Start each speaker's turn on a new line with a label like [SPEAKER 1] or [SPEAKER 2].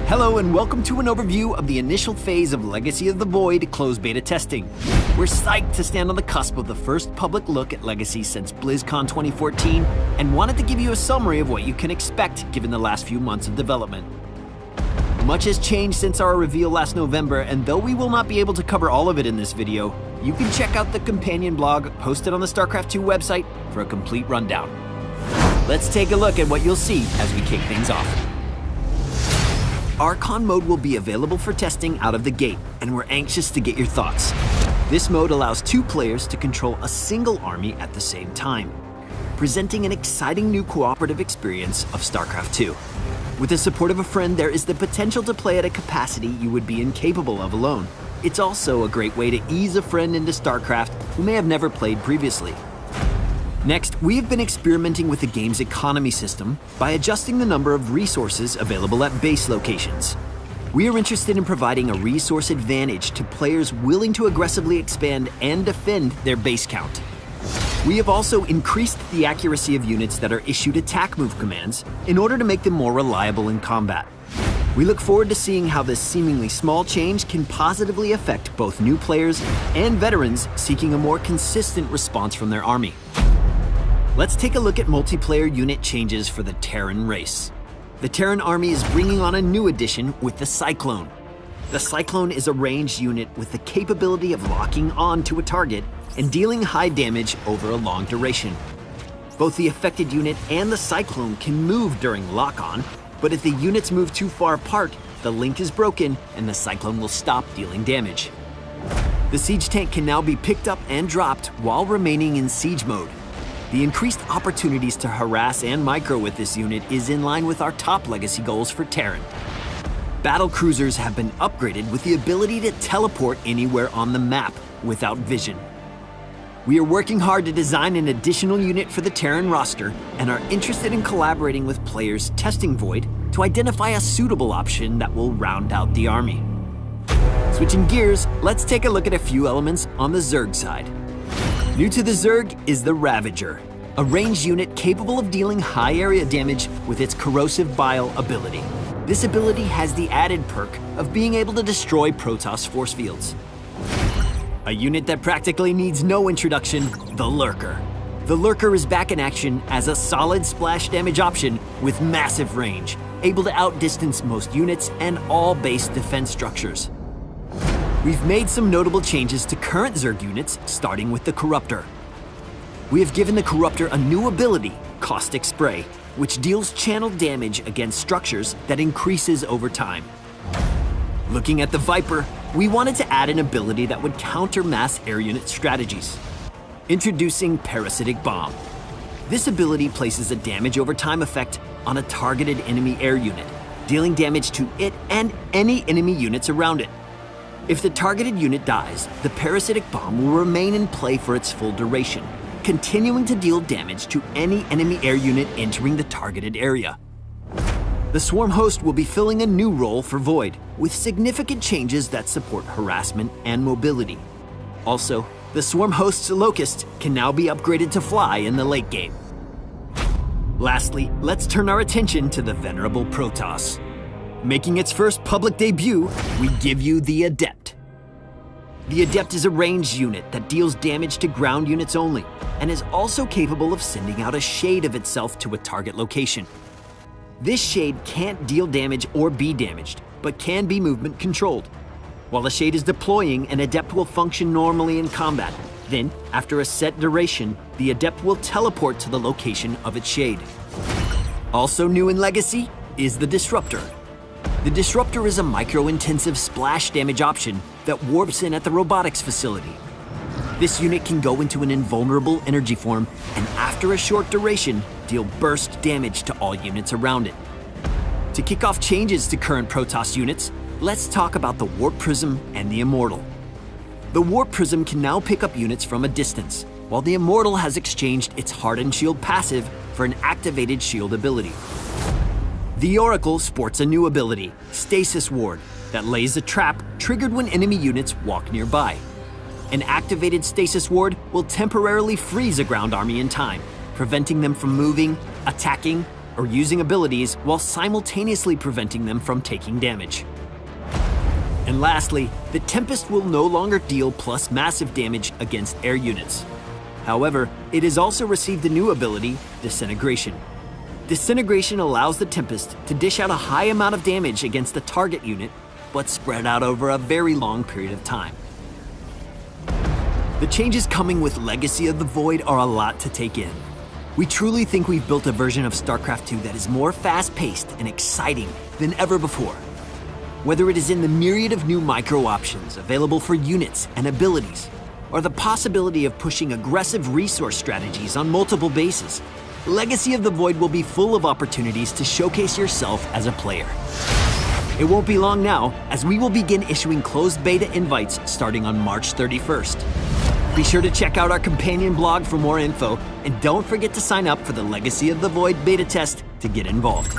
[SPEAKER 1] Hello and welcome to an overview of the initial phase of Legacy of the Void closed beta testing. We're psyched to stand on the cusp of the first public look at Legacy since BlizzCon 2014 and wanted to give you a summary of what you can expect given the last few months of development. Much has changed since our reveal last November, and though we will not be able to cover all of it in this video, you can check out the companion blog posted on the StarCraft 2 website for a complete rundown. Let's take a look at what you'll see as we kick things off. Archon mode will be available for testing out of the gate, and we're anxious to get your thoughts. This mode allows 2 players to control a single army at the same time, presenting an exciting new cooperative experience of StarCraft 2. With the support of a friend, there is the potential to play at a capacity you would be incapable of alone. It's also a great way to ease a friend into StarCraft who may have never played previously. Next, we have been experimenting with the game's economy system by adjusting the number of resources available at base locations. We are interested in providing a resource advantage to players willing to aggressively expand and defend their base count. We have also increased the accuracy of units that are issued attack move commands in order to make them more reliable in combat. We look forward to seeing how this seemingly small change can positively affect both new players and veterans seeking a more consistent response from their army. Let's take a look at multiplayer unit changes for the Terran race. The Terran army is bringing on a new addition with the Cyclone. The Cyclone is a ranged unit with the capability of locking on to a target and dealing high damage over a long duration. Both the affected unit and the Cyclone can move during lock-on, but if the units move too far apart, the link is broken and the Cyclone will stop dealing damage. The siege tank can now be picked up and dropped while remaining in siege mode. The increased opportunities to harass and micro with this unit is in line with our top legacy goals for Terran. Battle cruisers have been upgraded with the ability to teleport anywhere on the map without vision. We are working hard to design an additional unit for the Terran roster and are interested in collaborating with players testing Void to identify a suitable option that will round out the army. Switching gears, let's take a look at a few elements on the Zerg side. New to the Zerg is the Ravager, a ranged unit capable of dealing high area damage with its corrosive bile ability. This ability has the added perk of being able to destroy Protoss force fields. A unit that practically needs no introduction, the Lurker. The Lurker is back in action as a solid splash damage option with massive range, able to outdistance most units and all base defense structures. We've made some notable changes to current Zerg units, starting with the Corruptor. We have given the Corruptor a new ability, Caustic Spray, which deals channeled damage against structures that increases over time. Looking at the Viper, we wanted to add an ability that would counter mass air unit strategies. Introducing Parasitic Bomb. This ability places a damage over time effect on a targeted enemy air unit, dealing damage to it and any enemy units around it. If the targeted unit dies, the Parasitic Bomb will remain in play for its full duration, continuing to deal damage to any enemy air unit entering the targeted area. The Swarm Host will be filling a new role for Void, with significant changes that support harassment and mobility. Also, the Swarm Host's Locust can now be upgraded to fly in the late game. Lastly, let's turn our attention to the Venerable Protoss. Making its first public debut, we give you the Adept. The Adept is a ranged unit that deals damage to ground units only, and is also capable of sending out a shade of itself to a target location. This shade can't deal damage or be damaged, but can be movement controlled. While the shade is deploying, an Adept will function normally in combat. Then, after a set duration, the Adept will teleport to the location of its shade. Also new in Legacy is the Disruptor. The Disruptor is a micro-intensive splash damage option that warps in at the robotics facility. This unit can go into an invulnerable energy form and after a short duration, deal burst damage to all units around it. To kick off changes to current Protoss units, let's talk about the Warp Prism and the Immortal. The Warp Prism can now pick up units from a distance, while the Immortal has exchanged its Hardened Shield passive for an activated shield ability. The Oracle sports a new ability, Stasis Ward, that lays a trap triggered when enemy units walk nearby. An activated stasis ward will temporarily freeze a ground army in time, preventing them from moving, attacking, or using abilities while simultaneously preventing them from taking damage. And lastly, the Tempest will no longer deal plus massive damage against air units. However, it has also received a new ability, Disintegration. Disintegration allows the Tempest to dish out a high amount of damage against the target unit, but spread out over a very long period of time. The changes coming with Legacy of the Void are a lot to take in. We truly think we've built a version of StarCraft 2 that is more fast-paced and exciting than ever before. Whether it is in the myriad of new micro options available for units and abilities, or the possibility of pushing aggressive resource strategies on multiple bases, Legacy of the Void will be full of opportunities to showcase yourself as a player. It won't be long now, as we will begin issuing closed beta invites starting on March 31st. Be sure to check out our companion blog for more info, and don't forget to sign up for the Legacy of the Void beta test to get involved.